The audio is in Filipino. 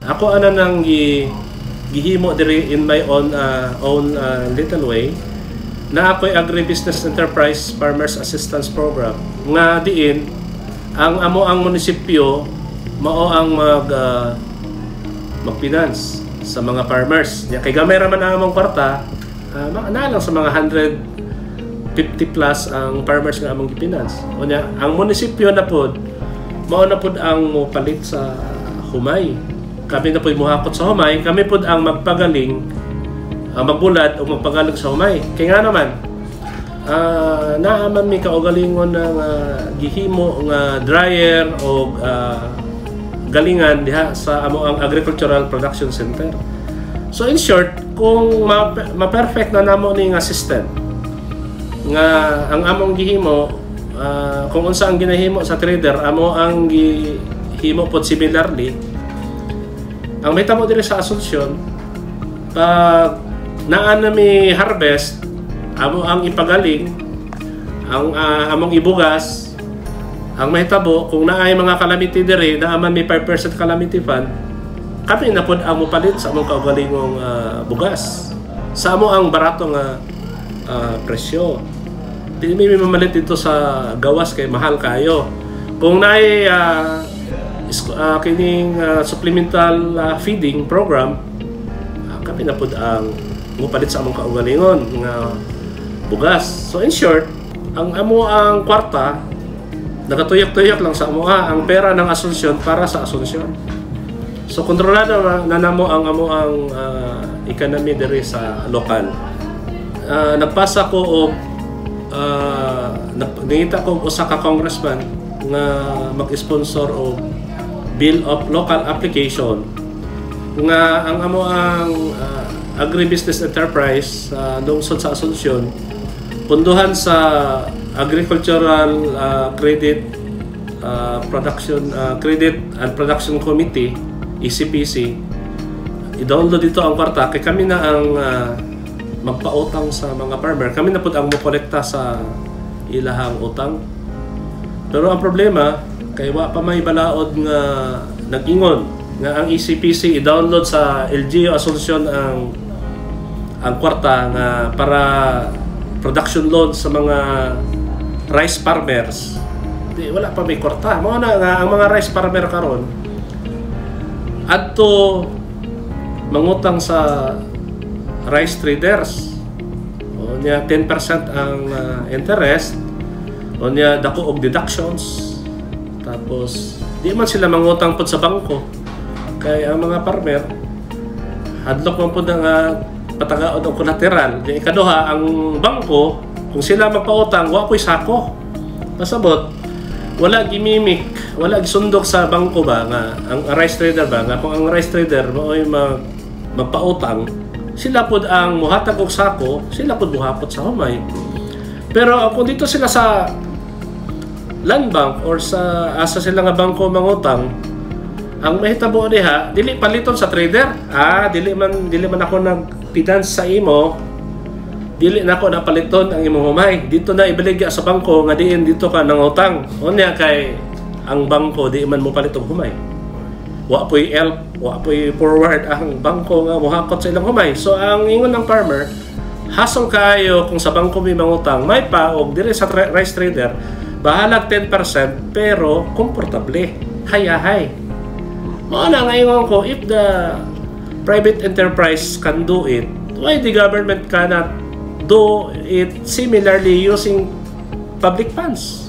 Ako ana nang gihimo diri in my own little way na ako'y Agribusiness Enterprise Farmers Assistance Program nga diin ang ang munisipyo mao ang mag-finance sa mga farmers. Kay gamay ra man ang among kwarta, na lang sa mga 150 plus ang farmers nga among gi-finance. Unya, ang munisipyo na pod mao na pod ang mopalit sa humay. Kami na pod muhakot sa humay, kami pod ang magpagaling, magbulad o magpagaling sa humay. Kay nga naman, naaman mi kaugalingon ng gihimo nga dryer o galingan diha sa amo ang Agricultural Production Center. So in short, kung ma-perfect na namo ni nga system nga ang among gihimo, kung unsa ang ginahimo sa trader, amo ang gihimo pod similarly. Ang mahitabo diri sa Asunsyon, pag naan na mi harvest, amo ang ipagaling, ang among ibugas, ang mahitabo, kung naay mga calamity diri, naaman mi 5% calamity fund, kami na pod ang mupalit sa among kaugalingong bugas. Sa amo ang barato nga presyo. Di mi mamalit dito sa gawas kay mahal kayo. Kung naay kining supplemental feeding program, kami na pod ang mupalit sa among kaugalingon nga bugas. So in short, ang amo ang kwarta nagatuyok-tuyok lang sa amo ang pera ng Asunsyon para sa Asunsyon. So kontrolado na namo ang amo ang economy diri sa lokal. Nagpasa ko og nangita ko usa ka congressman nga mag-sponsor og bill of local application nga ang amo ang agribusiness enterprise lungsod sa Asunsyon punduhan sa agricultural credit and production committee ECPC. I-download dito ang kwarta kay kami na ang magpautang sa mga farmer. Kami na pud ang mokolekta sa ilahang utang. Pero ang problema kay wa pa may balaod nga nag-ingon nga ang ECPC i-download sa LGU Asunsyon ang kwarta nga para production loan sa mga rice farmers. Di wala pa may kwarta. Mo na nga ang mga rice farmer karon adto mangutang sa rice traders. O niya 10% ang interest. O niya dako og deductions. Tapos di man sila mangutang pod sa bangko. Kay ang mga farmer hadlok man pod nga patagaod ang collateral. Di ikaduha ang bangko kung sila magpautang wa koy sako. Pasabot wala gimimik, wala gisundok sa bangko ba nga ang rice trader ba nga kung ang rice trader maoy magpautang, sila pod ang muhatag og sako, sila pod muhapot sa humay. Pero kung dito sila sa land bank or sa asa sila nga bangko mangutang, ang mahitabo diha dili paliton sa trader. Dili man ako nagpidance sa imo, dili na ako napaliton ang imong humay. Dito na ibaligya sa bangko nga diin dito ka nangutang. Unya kay ang bangko di man mo palit og humay. Wa po'y help, wa po'y forward ang bangko nga muhakot sa ilang humay. So ang ingon ng farmer, hasol kayo kung sa bangko may mangutang, may pa og dire sa rice trader, bahalag 10% pero komportable. Hayahay. Mao na nga ingon ko, if the private enterprise can do it, why the government cannot do it similarly using public funds?